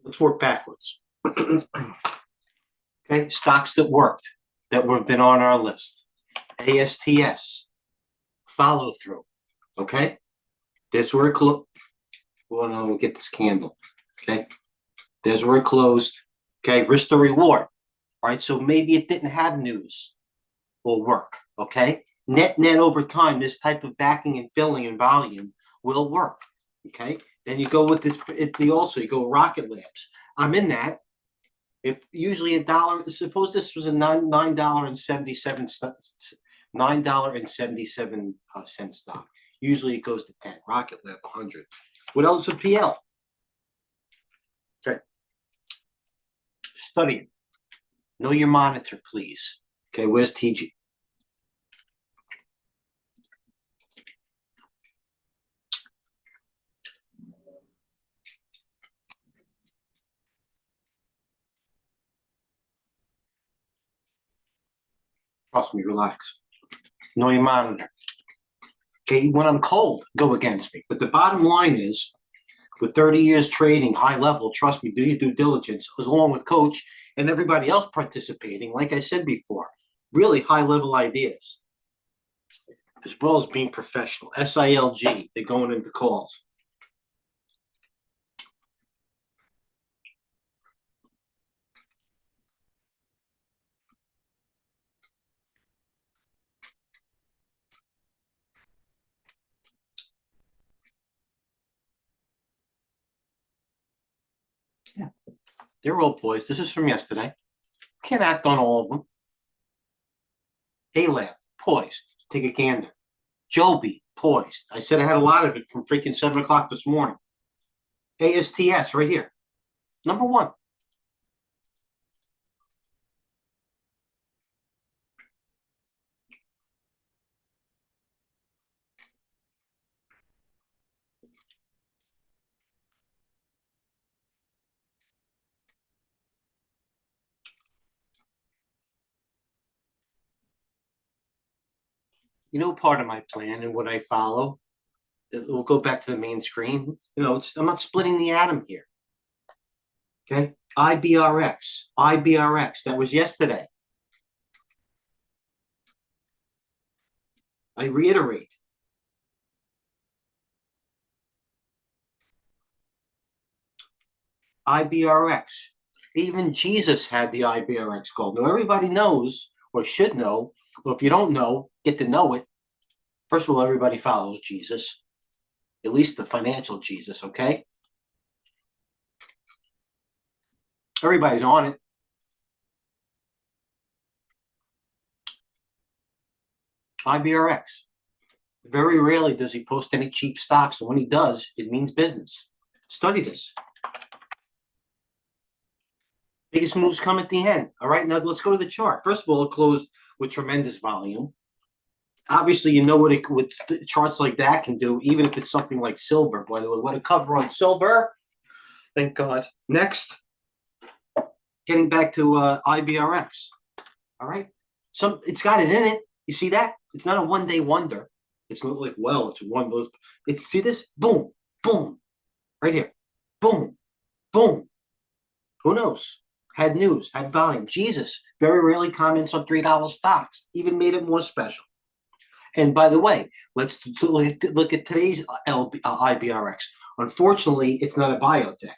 Let's work backwards. Okay, stocks that worked, that have been on our list. ASTS, follow through. Okay, that's where it closed. Well, no, we'll get this candle. Okay, there's where it closed. Okay, risk to reward. All right, so maybe it didn't have news will work. Okay, net over time, this type of backing and filling and volume will work. Okay, then you go with this. You go Rocket Labs. I'm in that. If usually $1, suppose this was a $9.77 stock. Usually it goes to 10. Rocket Lab 100. What else with PL? Okay. Study it. Know your monitor, please. Okay, where's TG? Trust me, relax. Know your monitor. Okay, when I'm cold, go against me. But the bottom line is, with 30 years trading high level, trust me, do your due diligence, along with coach and everybody else participating, like I said before, really high level ideas, as well as being professional. SILG, they're going into calls. Yeah, they're all poised. This is from yesterday. Can't act on all of them. A-Lab, poised. Take a gander. Joby, poised. I said I had a lot of it from freaking 7 o'clock this morning. ASTS, right here. Number one. You know, part of my plan and what I follow, we'll go back to the main screen. You know, I'm not splitting the atom here. Okay, IBRX, that was yesterday. I reiterate. IBRX. Even Jesus had the IBRX call. Now, everybody knows or should know, or if you don't know, get to know it. First of all, everybody follows Jesus, at least the financial Jesus, okay? Everybody's on it. IBRX. Very rarely does he post any cheap stocks. And when he does, it means business. Study this. Biggest moves come at the end. All right, now let's go to the chart. First of all, it closed with tremendous volume. Obviously, you know what charts like that can do, even if it's something like silver. By the way, what a cover on silver. Thank God. Next, getting back to IBRX. All right, it's got it in it. You see that? It's not a one-day wonder. It's not like, well, it's one of those. See this? Boom, boom, right here. Boom, boom. Who knows? Had news, had volume. Jesus very rarely comments on $3 stocks, even made it more special. And by the way, let's look at today's IBRX. Unfortunately, it's not a biotech,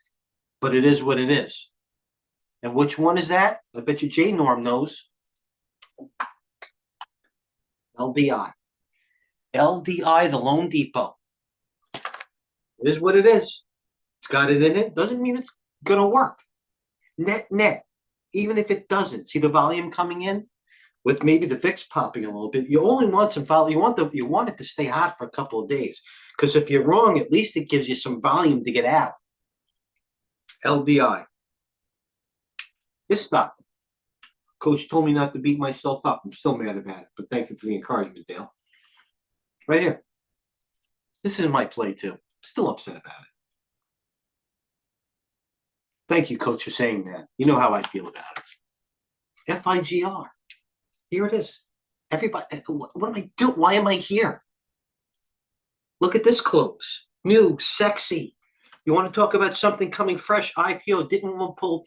but it is what it is. And which one is that? I bet you J Norm knows. LDI. LDI, the Loan Depot. It is what it is. It's got it in it. Doesn't mean it's going to work. Net. Even if it doesn't. See the volume coming in? With maybe the VIX popping a little bit, you only want some volume. You want it to stay hot for a couple of days, because if you're wrong, at least it gives you some volume to get out. LDI. This stock. Coach told me not to beat myself up. I'm still mad about it, but thank you for the encouragement, Dale. Right here. This is my play too. Still upset about it. Thank you, Coach, for saying that. You know how I feel about it. FIGR. Here it is. Everybody, what am I doing? Why am I here? Look at this close. New, sexy. You want to talk about something coming fresh? IPO didn't want to pull.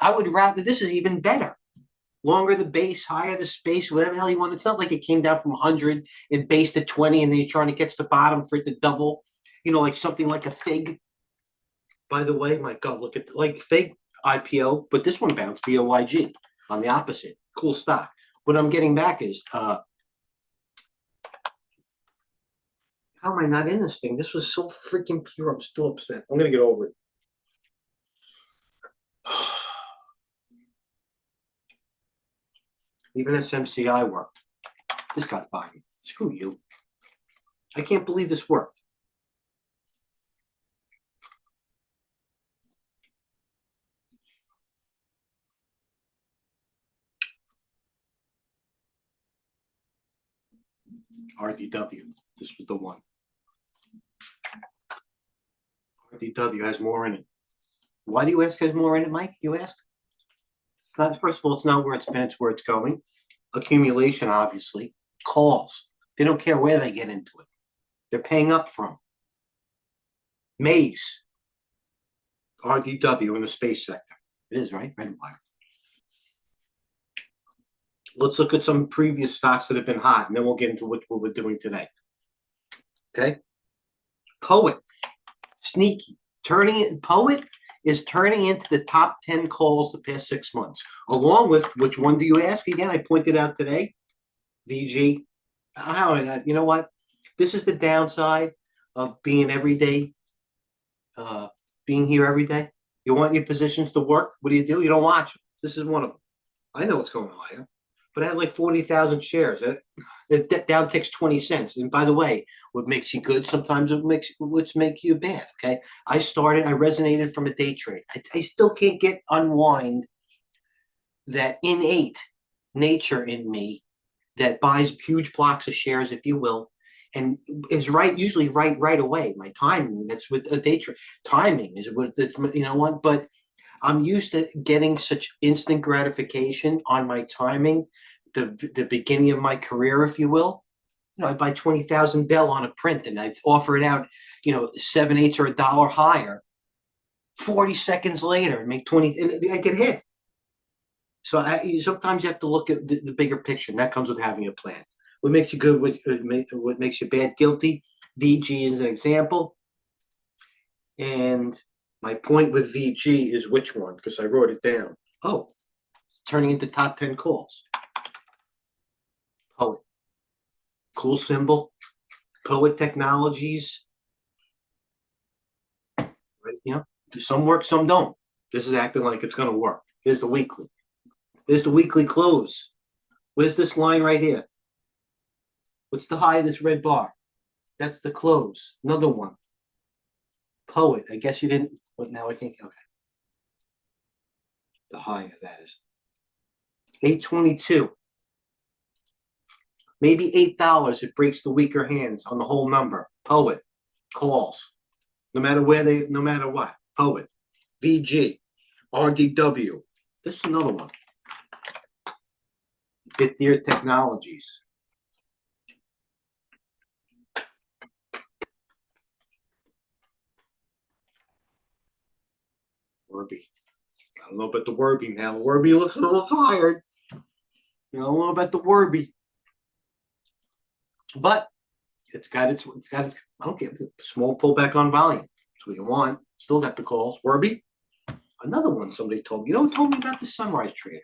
I would rather, this is even better. Longer the base, higher the space, whatever the hell you want. It's not like it came down from 100 and base to 20 and then you're trying to catch the bottom for it to double. You know, like something like a FIG. By the way, my God, look at like FIG IPO, but this one bounced VOYG on the opposite. Cool stock. What I'm getting back is, how am I not in this thing? This was so freaking pure. I'm still upset. I'm going to get over it. Even SMCI worked. This got fired. Screw you. I can't believe this worked. RDW. This was the one. RDW has more in it. Why do you ask has more in it, Mike? You ask? First of all, it's not where it's been, it's where it's going. Accumulation, obviously. Calls. They don't care where they get into it. They're paying up from. Maze. RDW in the space sector. It is, right? Red wire. Let's look at some previous stocks that have been hot, and then we'll get into what we're doing today. Okay? Poet. Sneaky. Poet is turning into the top 10 calls the past 6 months. Along with, which one do you ask? Again, I pointed out today. VG. You know what? This is the downside of being every day, being here every day. You want your positions to work. What do? You don't watch them. This is one of them. I know it's going higher, but I had like 40,000 shares. It down ticks 20 cents. And by the way, what makes you good sometimes it makes you bad. Okay, I resonated from a day trade. I still can't get unwind that innate nature in me that buys huge blocks of shares, if you will, and is usually right away. My timing, that's with a day trade. Timing is what that's, you know what, but I'm used to getting such instant gratification on my timing, the beginning of my career, if you will. You know, I buy 20,000 Dell on a print and I offer it out, 7/8 or $1 higher. 40 seconds later, make 20, and I get hit. So sometimes you have to look at the bigger picture, and that comes with having a plan. What makes you good, what makes you bad? Guilty. VG is an example. And my point with VG is which one? Because I wrote it down. Oh, it's turning into top 10 calls. Poet. Cool symbol. Poet Technologies. Right, some work, some don't. This is acting like it's going to work. Here's the weekly. There's the weekly close. Where's this line right here? What's the high of this red bar? That's the close. Another one. Poet. I guess you didn't. But now I think, okay. The high of that is 822. Maybe $8. It breaks the weaker hands on the whole number. Poet. Calls. No matter what. Poet. VG. RDW. This is another one. Bitdeer Technologies. Werby. I don't know about the Werby now. Werby looks a little tired. I don't know about the Werby. But it's got its I don't care. Small pullback on volume. That's what you want. Still got the calls. Werby. Another one somebody told me. Who told me about the Sunrise Trader?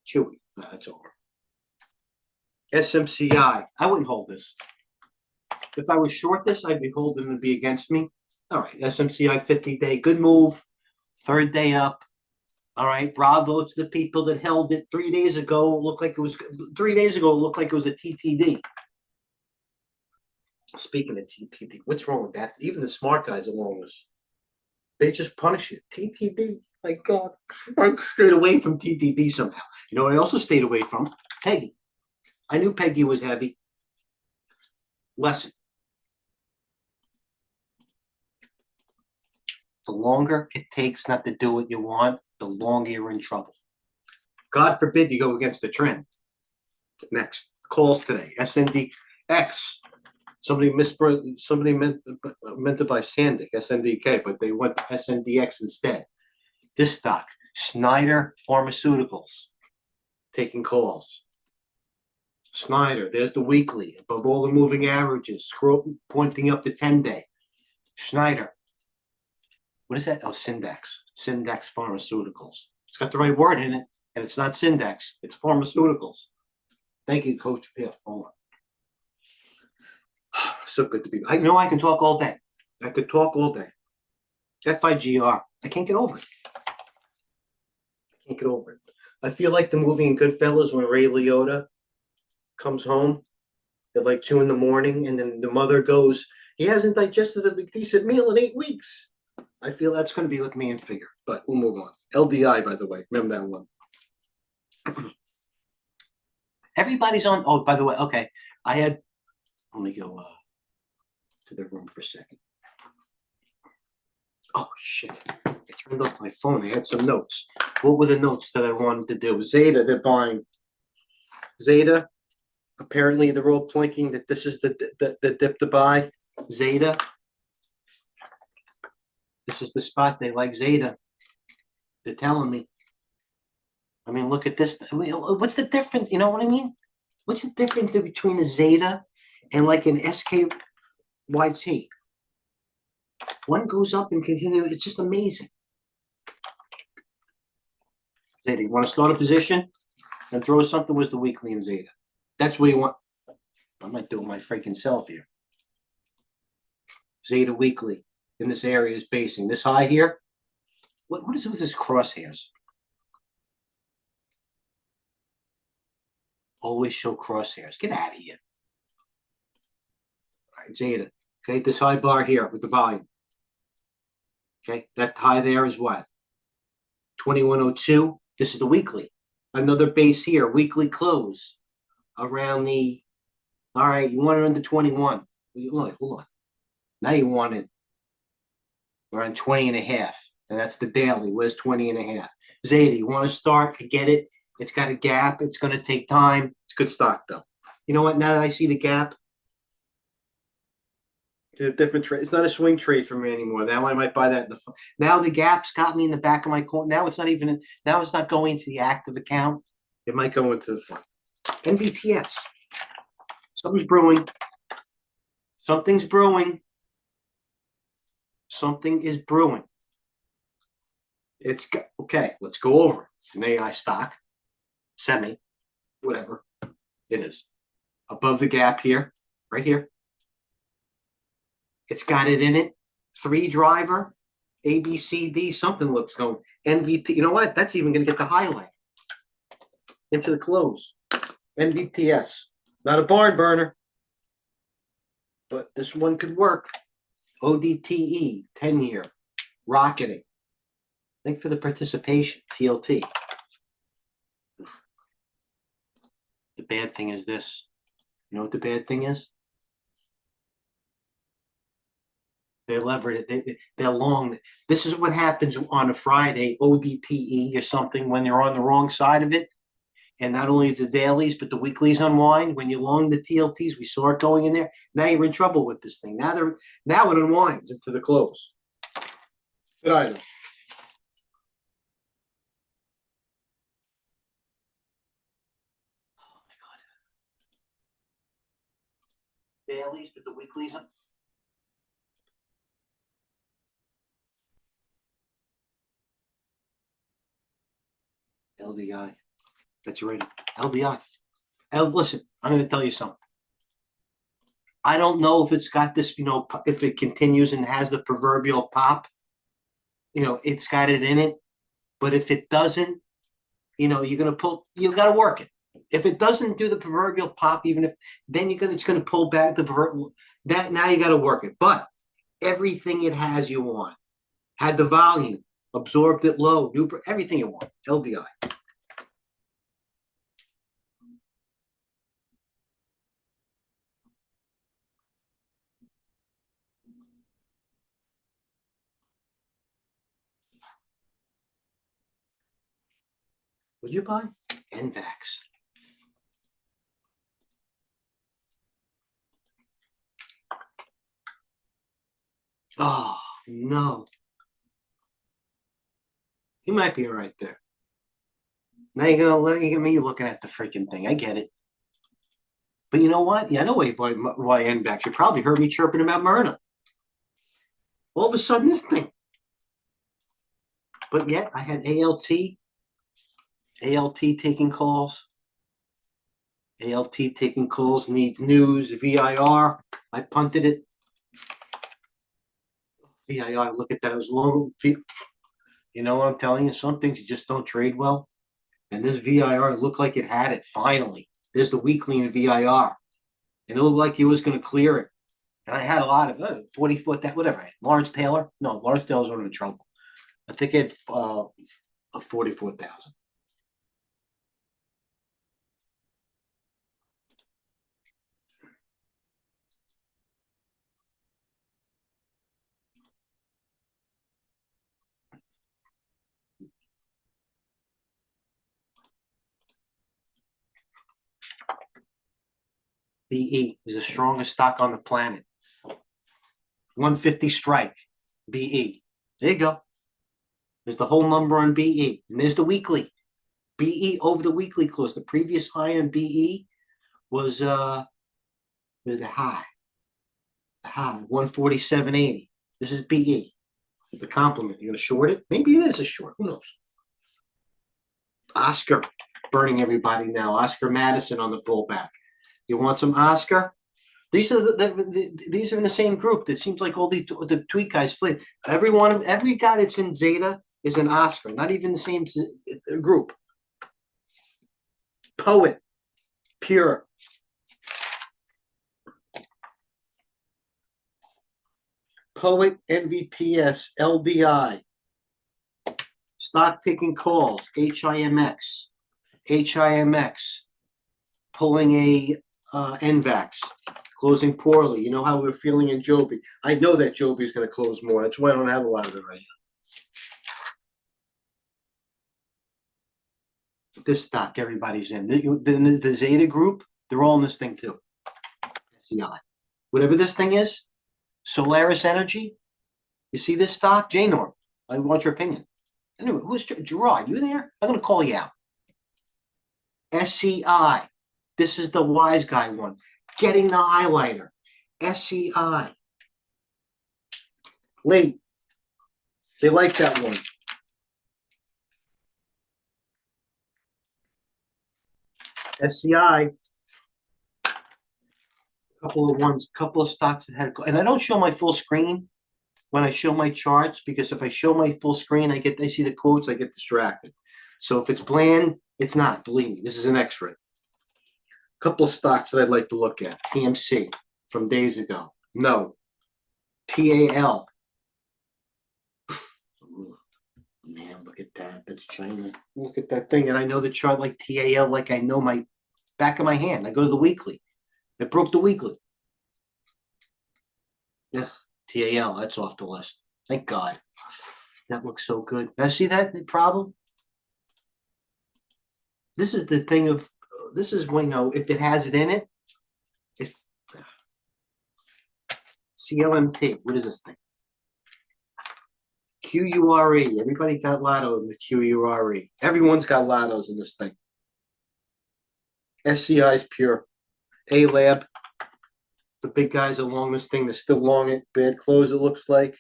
Chewy. No, that's over. SMCI. I wouldn't hold this. If I was short this, I'd be holding to be against me. All right. SMCI 50-day. Good move. Third day up. All right. Bravo to the people that held it 3 days ago. It looked like it was a TTD. Speaking of TTD, what's wrong with that? Even the smart guys along this, they just punish it. TTD. My God. I stayed away from TTD somehow. You know what I also stayed away from? Peggy. I knew Peggy was heavy. Lesson. The longer it takes not to do what you want, the longer you're in trouble. God forbid you go against the trend. Next. Calls today. SNDX. Somebody meant to buy Sandic, SNDK, but they went to SNDX instead. This stock, Snyder Pharmaceuticals, taking calls. Snyder, there's the weekly above all the moving averages, scroll pointing up to 10-day. Schneider. What is that? Oh, Syndex. Syndex Pharmaceuticals. It's got the right word in it, and it's not Syndex. It's pharmaceuticals. Thank you, Coach. Yeah, hold on. So good to be. I know I can talk all day. I could talk all day. FIGR. I can't get over it. I can't get over it. I feel like the movie in Goodfellas when Ray Liotta comes home at like 2 a.m, and then the mother goes, he hasn't digested a decent meal in 8 weeks. I feel that's going to be with me in Figure, but we'll move on. LDI, by the way. Remember that one. Everybody's on. Oh, by the way, okay. Let me go to the room for a second. Oh, shit. I turned off my phone. I had some notes. What were the notes that I wanted to do? Zeta, they're buying. Zeta, apparently they're all pointing that this is the dip to buy. Zeta. This is the spot. They like Zeta. They're telling me. I mean, look at this. What's the difference? You know what I mean? What's the difference between a Zeta and like an SKYT? One goes up and continues. It's just amazing. Zeta, you want to start a position and throw something? Was the weekly in Zeta? That's what you want. I'm not doing my freaking self here. Zeta weekly in this area is basing. This high here. What is it with this crosshairs? Always show crosshairs. Get out of here. All right, Zeta. Okay, this high bar here with the volume. Okay, that high there is what? 2102. This is the weekly. Another base here, weekly close around the. All right, you want it under 21. Hold on. Now you want it around 20 and a half. And that's the daily. Where's 20 and a half? Zeta, you want to start? Get it. It's got a gap. It's going to take time. It's good stock, though. You know what? Now that I see the gap, it's a different trade. It's not a swing trade for me anymore. Now I might buy that. Now the gap's got me in the back of my corner. Now it's not even. Now it's not going to the active account. It might go into the fund. NVTS. Something's brewing. Something's brewing. Something is brewing. It's okay. Let's go over it. It's an AI stock, semi, whatever it is. Above the gap here, right here. It's got it in it. 3 driver, A, B, C, D. Something looks going. NVT. You know what? That's even going to get the highlight into the close. NVTS. Not a barn burner, but this one could work. ODTE, 10-year, rocketing. Thanks for the participation, TLT. The bad thing is this. You know what the bad thing is? They're levered. They're long. This is what happens on a Friday, ODTE or something, when you're on the wrong side of it. And not only the dailies, but the weeklies unwind. When you long the TLTs, we saw it going in there. Now you're in trouble with this thing. Now it unwinds into the close. Good item. Oh my God. Dailies, but the weeklies. LDI. That's right. LDI. Listen, I'm going to tell you something. I don't know if it's got this, if it continues and has the proverbial pop, it's got it in it. But if it doesn't, you're going to pull, you got to work it. If it doesn't do the proverbial pop, even if, then it's going to pull back the proverbial, that now you got to work it. But everything it has, you want. Had the volume, absorbed it low, everything you want. LDI. Would you buy? NVAX. Oh, no. He might be right there. Now you're gonna let me looking at the freaking thing. I get it. But you know what? Yeah, I know why end backs. You probably heard me chirping about Myrna. All of a sudden, this thing. But yet, I had ALT taking calls. ALT taking calls needs news. VIR. I punted it. VIR. Look at that. It was low. You know what I'm telling you? Some things you just don't trade well. And this VIR looked like it had it finally. There's the weekly in VIR. And it looked like he was going to clear it. And I had a lot of 40 foot, that whatever. Lawrence Taylor. No, Lawrence Taylor's running in trouble. I think it had a 44,000. BE is the strongest stock on the planet. 150 strike. BE. There you go. There's the whole number on BE. And there's the weekly. BE over the weekly close. The previous high on BE was the high. The high. 147.80. This is BE. The compliment. You're gonna short it? Maybe it is a short. Who knows? Oscar burning everybody now. Oscar Madison on the fullback. You want some Oscar? These are these are in the same group. It seems like all the tweet guys play. Every guy that's in Zeta is an Oscar. Not even the same group. Poet, pure. Poet, NVTS, LDI. Stock taking calls. HIMX. HIMX. Pulling a NVAX. Closing poorly. You know how we're feeling in Joby. I know that Joby's going to close more. That's why I don't have a lot of it right now. This stock, everybody's in. The Zeta group, they're all in this thing too. SEI. Whatever this thing is, Solaris Energy. You see this stock? J-Norm. I want your opinion. Anyway, who's Gerard? You there? I'm going to call you out. SCI. This is the wise guy one. Getting the highlighter. SCI. Late. They like that one. SCI. Couple of stocks that had, and I don't show my full screen when I show my charts because if I show my full screen, I see the quotes, I get distracted. So if it's bland, it's not. Believe me, this is an X-ray. Couple of stocks that I'd like to look at. TMC from days ago. No. TAL. Man, look at that. That's China. Look at that thing. And I know the chart like TAL, like I know my back of my hand. I go to the weekly. It broke the weekly. Yeah, TAL, that's off the list. Thank God. That looks so good. Now, see that the problem? This is the thing of this is when if it has it in it, if CLMT, what is this thing? QURE. Everybody got Lotto in the QURE. Everyone's got Lottos in this thing. SCI is pure. A Lab. The big guys along this thing, they're still long it. Bad close, it looks like.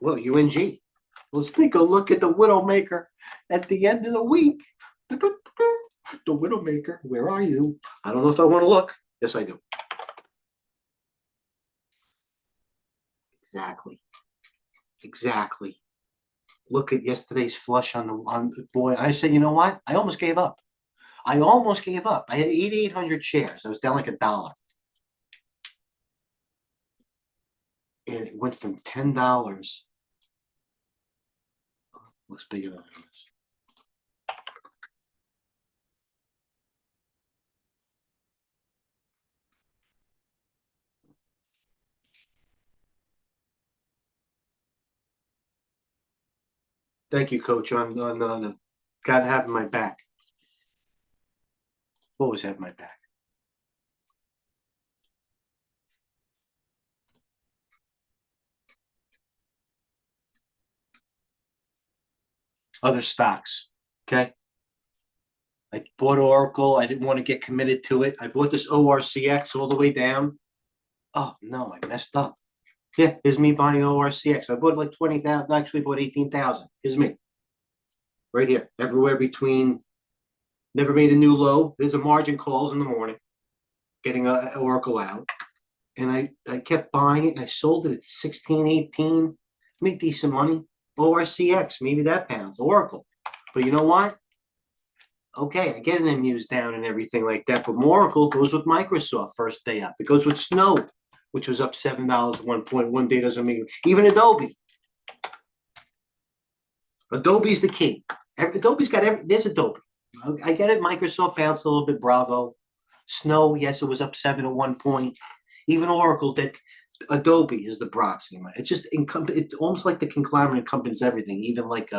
Well, UNG. Let's take a look at the Widowmaker at the end of the week. The Widowmaker, where are you? I don't know if I want to look. Yes, I do. Exactly. Look at yesterday's flush on the boy. I said, you know what? I almost gave up. I had 8,800 shares. I was down like $1. And it went from $10. Looks bigger than this. Thank you, Coach. On God having my back. Always have my back. other stocks. Okay. I bought Oracle. I didn't want to get committed to it. I bought this ORCX all the way down. Oh no, I messed up. Yeah, here's me buying ORCX. I bought like 20,000. Actually, bought 18,000. Here's me. Right here. Everywhere between. Never made a new low. There's a margin calls in the morning. Getting a Oracle out. And I kept buying it. And I sold it at 16, 18. Made decent money. ORCX, maybe that pounds. Oracle. But you know what? Okay, I get an Muse down and everything like that. But Oracle goes with Microsoft first day up. It goes with Snow, which was up $7 1 day doesn't mean even Adobe. Adobe's the king. Adobe's got there's Adobe. I get it. Microsoft bounced a little bit. Bravo. Snow, yes, it was up 7 at one point. Even Oracle did. Adobe is the proxy. It's just it's almost like the conglomerate encompasses everything, even like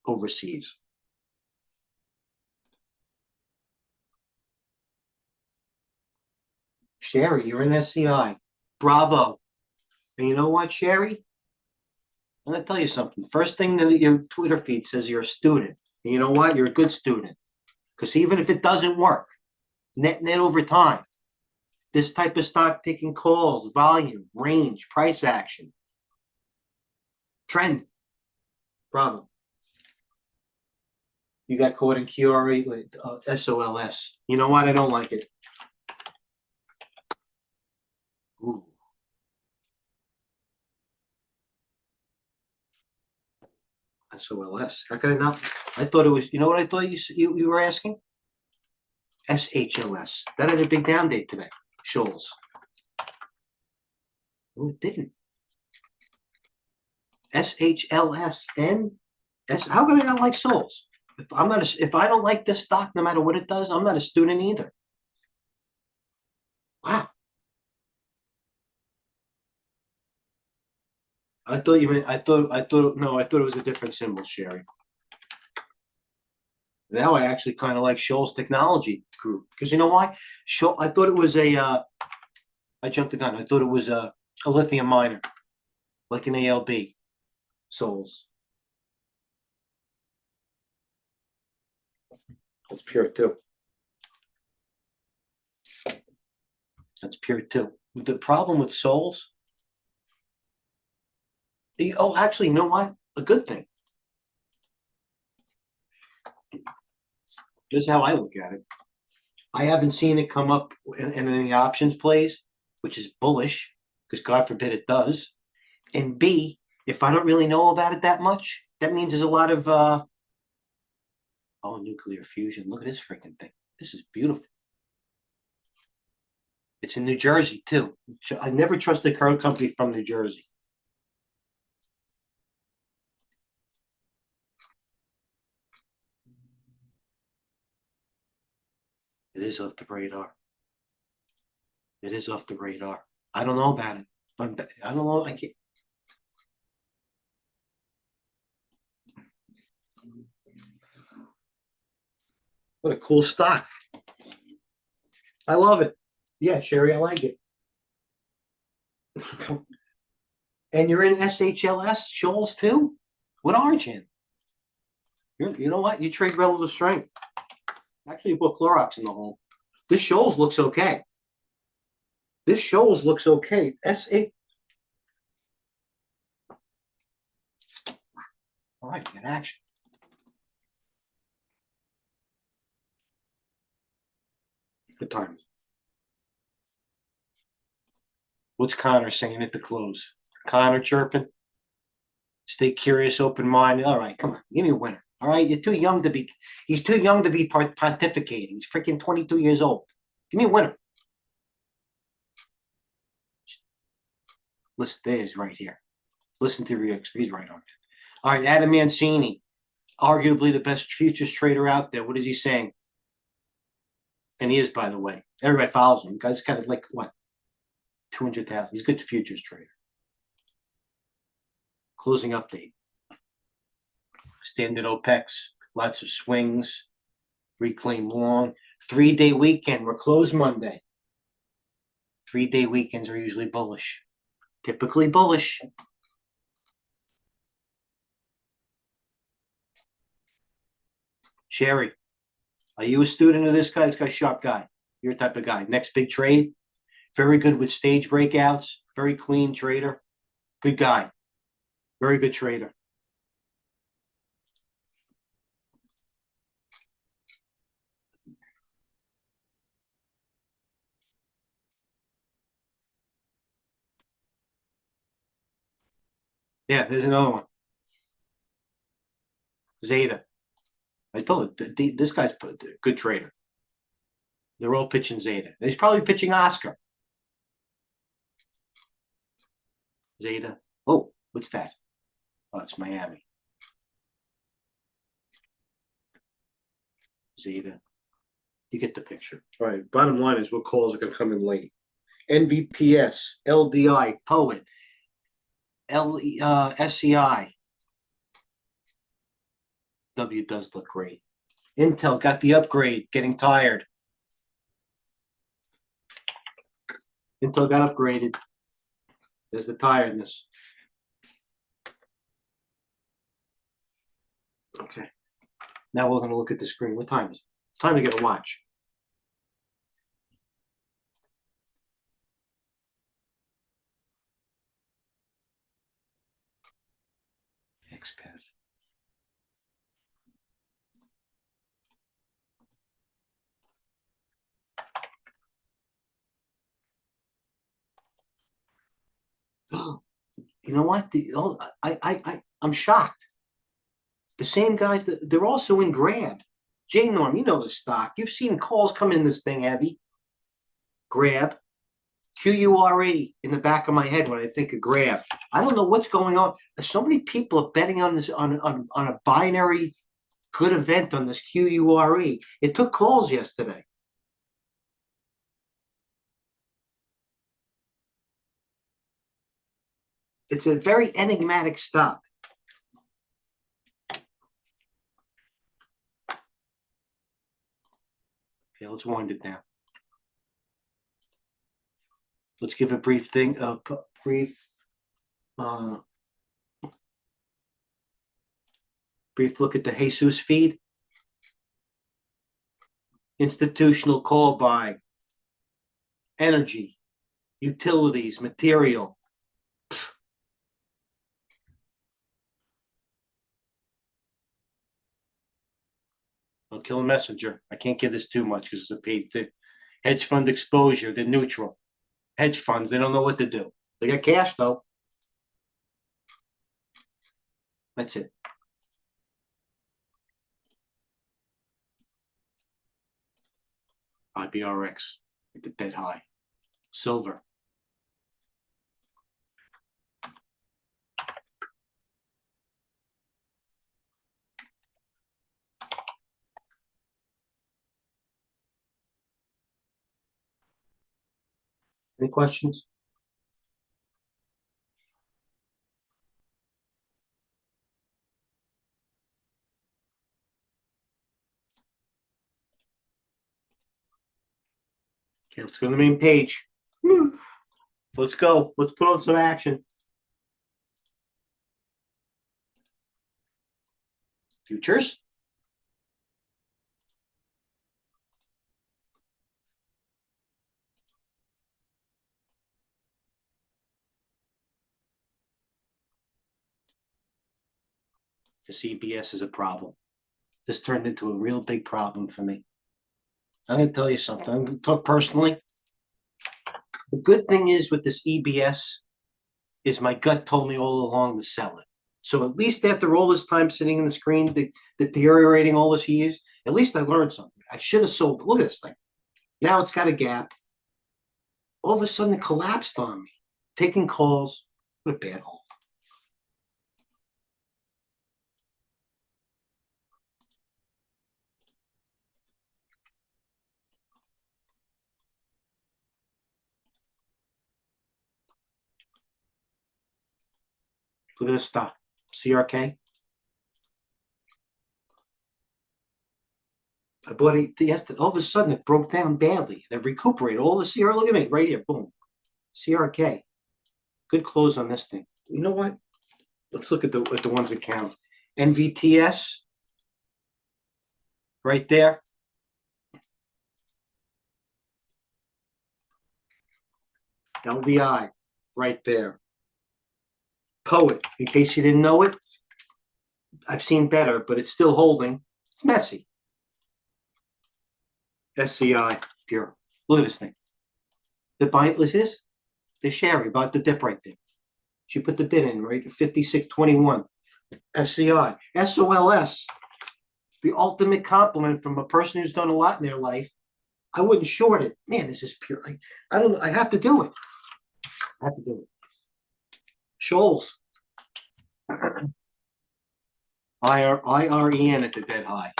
overseas. Sherry, you're in SCI. Bravo. And you know what, Sherry? I'm gonna tell you something. First thing that your Twitter feed says you're a student. And you know what? You're a good student. Because even if it doesn't work, net over time, this type of stock taking calls, volume, range, price action, trend. Bravo. You got caught in QRE with SOLS. You know what? I don't like it. Ooh. SOLS. How could I not? I thought it was, you know what I thought you were asking? SHLS. That had a big down day today. Shoals. Oh, it didn't. SHLS and S. How could I not like Souls? If I don't like this stock, no matter what it does, I'm not a student either. Wow. I thought you meant. No, I thought it was a different symbol, Sherry. Now I actually kind of like Shoals Technology Group because you know why? I thought it was a. I jumped the gun. I thought it was a lithium miner, like an ALB. Souls. That's pure too. That's pure too. The problem with Souls. Oh, actually, you know what? A good thing. This is how I look at it. I haven't seen it come up in any options plays, which is bullish, because God forbid it does. And B, if I don't really know about it that much, that means there's a lot of nuclear fusion. Look at this freaking thing. This is beautiful. It's in New Jersey too. I never trust a car company from New Jersey. It is off the radar. It is off the radar. I don't know about it. I don't know. I can't. What a cool stock. I love it. Yeah, Sherry, I like it. And you're in SHLS Shoals too? What aren't you in? You know what? You trade relative strength. Actually, you put Clorox in the hole. This Shoals looks okay. This Shoals looks okay. S8. All right, get action. Good times. What's Connor saying at the close? Connor chirping. Stay curious, open-minded. All right, come on, give me a winner. All right, you're too young to be. He's too young to be pontificating. He's freaking 22 years old. Give me a winner. Listen, there's right here. Listen to Rick. He's right on it. All right, Adam Mancini, arguably the best futures trader out there. What is he saying? And he is, by the way. Everybody follows him. Guy's kind of like what? 200,000. He's a good futures trader. Closing update. Standard OPEX. Lots of swings. Reclaim long. 3-day weekend. We're closed Monday. 3-day weekends are usually bullish. Typically bullish. Sherry, are you a student of this guy? This guy's a sharp guy. You're a type of guy. Next big trade. Very good with stage breakouts. Very clean trader. Good guy. Very good trader. Yeah, there's another one. Zeta. I told you, this guy's a good trader. They're all pitching Zeta. He's probably pitching Oscar. Zeta. Oh, what's that? Oh, it's Miami. Zeta. You get the picture. All right. Bottom line is what calls are going to come in late. NVTS, LDI, Poet, SCI. W does look great. Intel got the upgrade, getting tired. Intel got upgraded. There's the tiredness. Okay. Now we're going to look at the screen. What time is it? It's time to get a watch. XPath. You know what? I'm shocked. The same guys that they're also in Grab. J Norm, you know the stock. You've seen calls come in this thing heavy. Grab. QURE in the back of my head when I think of Grab. I don't know what's going on. So many people are betting on this on a binary good event on this QURE. It took calls yesterday. It's a very enigmatic stock. Okay, let's wind it down. Let's give a brief brief look at the Jesus feed. Institutional call buying, energy, utilities, material. I'll kill a messenger. I can't give this too much because it's a paid thing. Hedge fund exposure, they're neutral. Hedge funds, they don't know what to do. They got cash though. That's it. IBRX, the dead high. Silver. Any questions? Okay, let's go to the main page. Let's go. Let's put on some action. Futures. The CBS is a problem. This turned into a real big problem for me. I'm going to tell you something. I'm going to talk personally. The good thing is with this EBS is my gut told me all along to sell it. So at least after all this time sitting in the screen, deteriorating all this years, at least I learned something. I should have sold. Look at this thing. Now it's got a gap. All of a sudden it collapsed on me. Taking calls. What a bad hole. Look at this stock. CRK. I bought it yesterday. All of a sudden it broke down badly. They recuperated all the CR. Look at me right here. Boom. CRK. Good close on this thing. You know what? Let's look at the ones that count. NVTS. right there. LDI right there. Poet, in case you didn't know it, I've seen better, but it's still holding. It's messy. SCI, pure. Look at this thing. The buy, listen to this. The Sherry about the dip right there. She put the bid in, right? 56.21. SCI. SOLS. The ultimate compliment from a person who's done a lot in their life. I wouldn't short it. Man, this is pure. I don't know. I have to do it. I have to do it. Shoals. IREN at the dead high.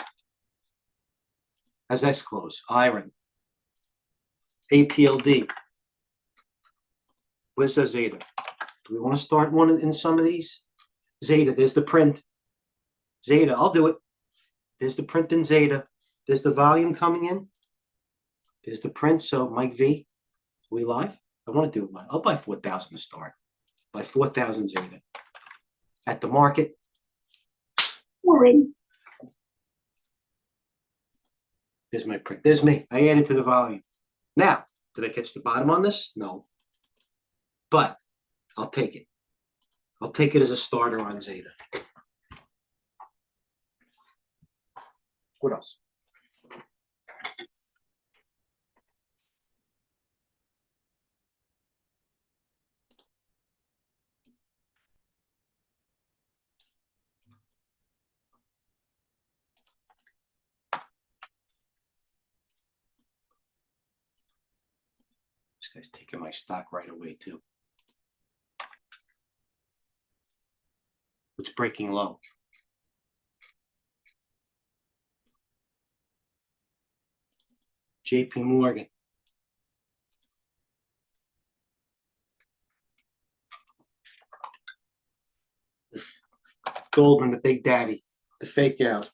As X close. Iron. APLD. Where's the Zeta? Do we want to start one in some of these? Zeta, there's the print. Zeta, I'll do it. There's the print in Zeta. There's the volume coming in. There's the print. So Mike V, are we live? I want to do it live. I'll buy 4,000 to start. Buy 4,000 Zeta. At the market. We're in. There's my print. There's me. I added to the volume. Now, did I catch the bottom on this? No. But I'll take it. I'll take it as a starter on Zeta. What else? This guy's taking my stock right away, too. It's breaking low. JP Morgan. Goldman, the big daddy, the fake out.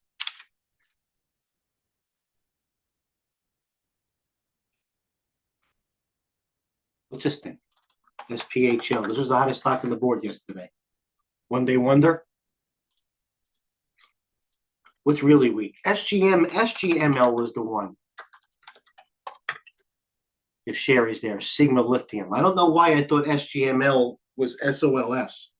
What's this thing? SPHL. This was the hottest stock on the board yesterday. One day wonder. What's really weak? SGML was the one. If Sherry's there, Sigma Lithium. I don't know why I thought SGML was SOLS.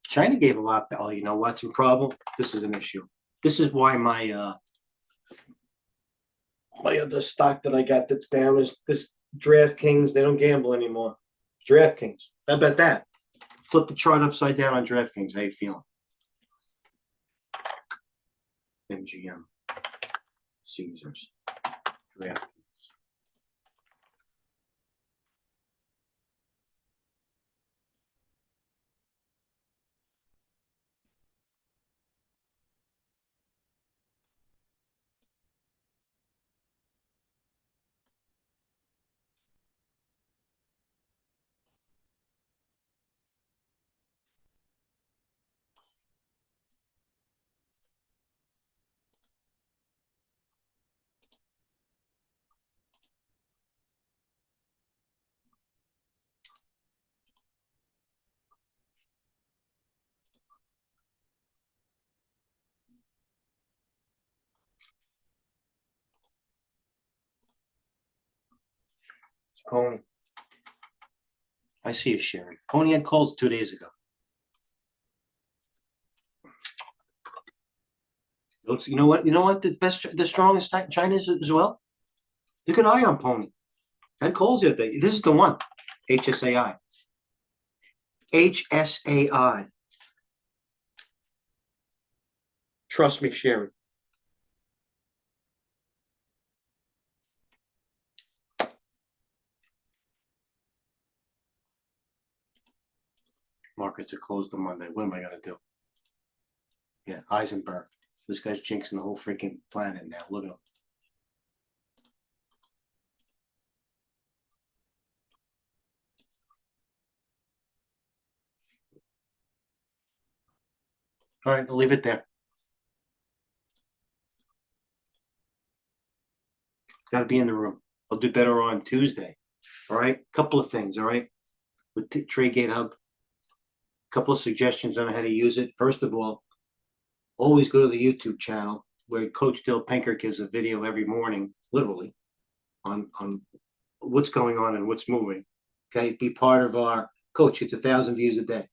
China gave a lot. Oh, you know what's a problem? This is an issue. This is why my other stock that I got that's down is this DraftKings. They don't gamble anymore. DraftKings. How about that? Flip the chart upside down on DraftKings. How you feeling? MGM. Caesars. DraftKings. Pony. I see a Sherry. Pony had calls 2 days ago. You know what? You know what? The strongest China is as well. Look at Ion Pony. Had calls the other day. This is the one. HSAI. HSAI. Trust me, Sherry. Markets are closed on Monday. What am I going to do? Yeah, Eisenberg. This guy's jinxing the whole freaking planet now. Look at him. All right, I'll leave it there. Got to be in the room. I'll do better on Tuesday. All right, couple of things. All right, with TradeGateHub. Couple of suggestions on how to use it. First of all, always go to the YouTube channel where Coach Dale Pinker gives a video every morning, literally, on what's going on and what's moving. Okay, be part of our coach. It's 1,000 views a day.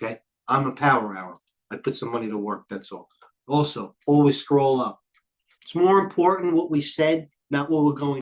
Okay, I'm a power hour. I put some money to work. That's all. Also, always scroll up. It's more important what we said, not what we're going